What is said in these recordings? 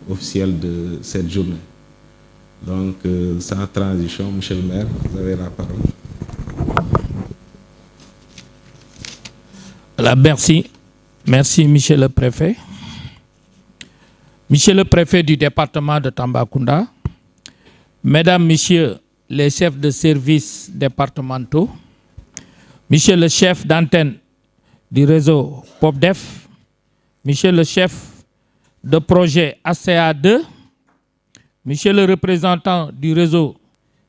officielle de cette journée. Donc, sans transition, Monsieur le maire, vous avez la parole. Voilà, merci. Merci, Monsieur le préfet. Monsieur le préfet du département de Tambacounda, Mesdames, Messieurs les chefs de services départementaux, Monsieur le chef d'antenne du réseau POPDEF, Monsieur le chef de projet ACA2, Monsieur le représentant du réseau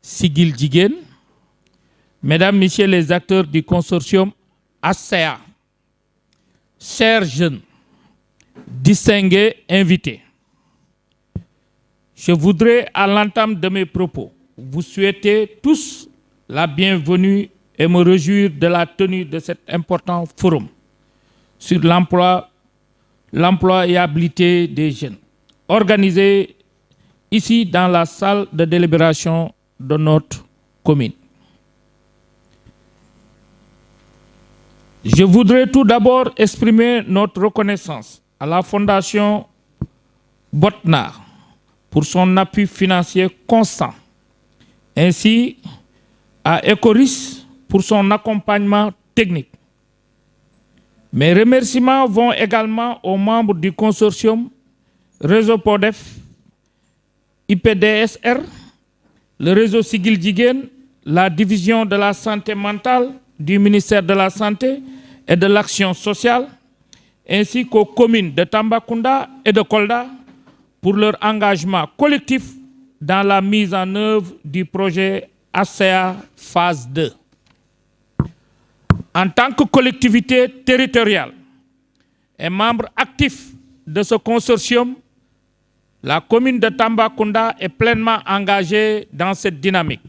Sigil Djigen, Mesdames, Messieurs les acteurs du consortium ACA, chers jeunes, distingués invités, je voudrais, à l'entame de mes propos, vous souhaiter tous la bienvenue et me réjouir de la tenue de cet important forum sur l'employabilité des jeunes, organisé ici dans la salle de délibération de notre commune. Je voudrais tout d'abord exprimer notre reconnaissance à la Fondation Botnar pour son appui financier constant, ainsi à Ecoris pour son accompagnement technique. Mes remerciements vont également aux membres du consortium Réseau PODEF, IPDSR, le réseau Sigil Djigen, la division de la santé mentale du ministère de la Santé et de l'Action sociale, ainsi qu'aux communes de Tambacounda et de Kolda pour leur engagement collectif dans la mise en œuvre du projet ACA phase 2. En tant que collectivité territoriale et membre actif de ce consortium, la commune de Tambacounda est pleinement engagée dans cette dynamique,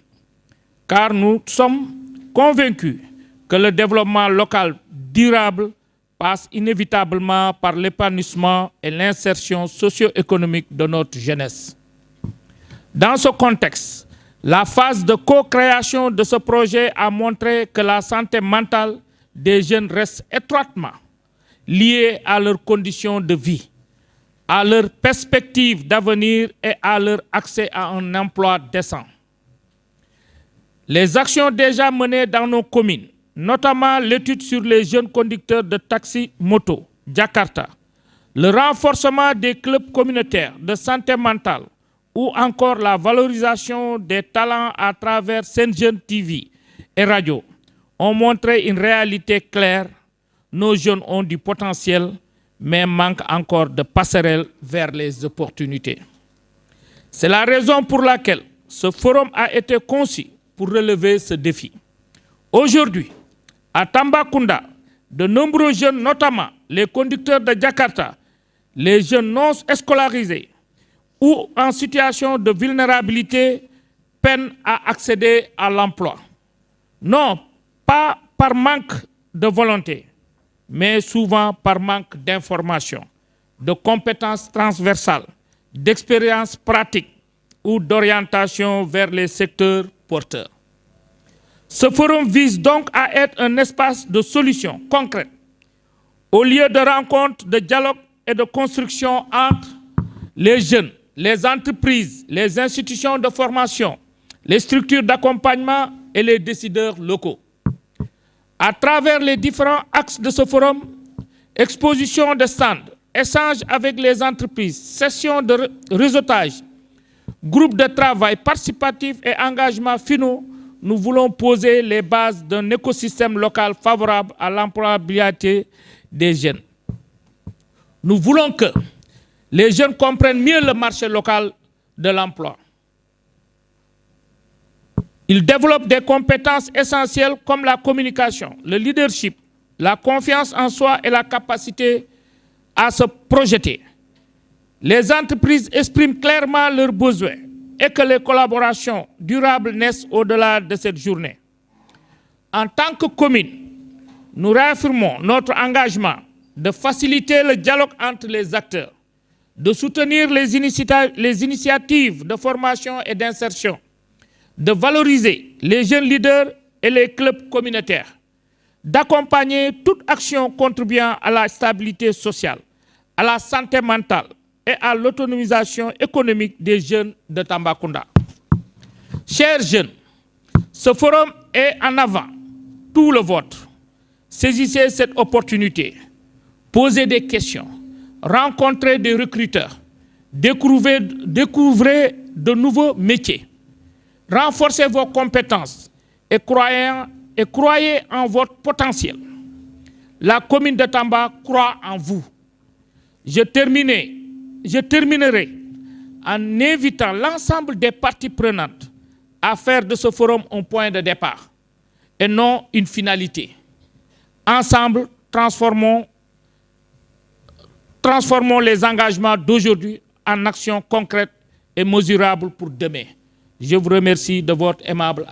car nous sommes convaincus que le développement local durable passe inévitablement par l'épanouissement et l'insertion socio-économique de notre jeunesse. Dans ce contexte, la phase de co-création de ce projet a montré que la santé mentale des jeunes reste étroitement liée à leurs conditions de vie, à leurs perspectives d'avenir et à leur accès à un emploi décent. Les actions déjà menées dans nos communes, notamment l'étude sur les jeunes conducteurs de taxi-moto, Jakarta, le renforcement des clubs communautaires de santé mentale ou encore la valorisation des talents à travers Sen Jeunes TV et radio ont montré une réalité claire. Nos jeunes ont du potentiel, mais manquent encore de passerelles vers les opportunités. C'est la raison pour laquelle ce forum a été conçu pour relever ce défi. Aujourd'hui, à Tambacounda, de nombreux jeunes, notamment les conducteurs de Jakarta, les jeunes non scolarisés ou en situation de vulnérabilité, peinent à accéder à l'emploi. Non, pas par manque de volonté, mais souvent par manque d'information, de compétences transversales, d'expériences pratiques ou d'orientation vers les secteurs porteurs. Ce forum vise donc à être un espace de solutions concrètes, au lieu de rencontres, de dialogue et de construction entre les jeunes, les entreprises, les institutions de formation, les structures d'accompagnement et les décideurs locaux. À travers les différents axes de ce forum, exposition de stands, échanges avec les entreprises, sessions de réseautage, groupes de travail participatifs et engagements finaux, nous voulons poser les bases d'un écosystème local favorable à l'employabilité des jeunes. Nous voulons que les jeunes comprennent mieux le marché local de l'emploi. Ils développent des compétences essentielles comme la communication, le leadership, la confiance en soi et la capacité à se projeter. Les entreprises expriment clairement leurs besoins et que les collaborations durables naissent au-delà de cette journée. En tant que commune, nous réaffirmons notre engagement de faciliter le dialogue entre les acteurs, de soutenir les initiatives de formation et d'insertion, de valoriser les jeunes leaders et les clubs communautaires, d'accompagner toute action contribuant à la stabilité sociale, à la santé mentale, et à l'autonomisation économique des jeunes de Tambacounda. Chers jeunes, ce forum est en avant, tout le vôtre. Saisissez cette opportunité, posez des questions, rencontrez des recruteurs, découvrez de nouveaux métiers, renforcez vos compétences et croyez en votre potentiel. La commune de Tamba croit en vous. Je terminerai en invitant l'ensemble des parties prenantes à faire de ce forum un point de départ et non une finalité. Ensemble, transformons les engagements d'aujourd'hui en actions concrètes et mesurables pour demain. Je vous remercie de votre aimable attention.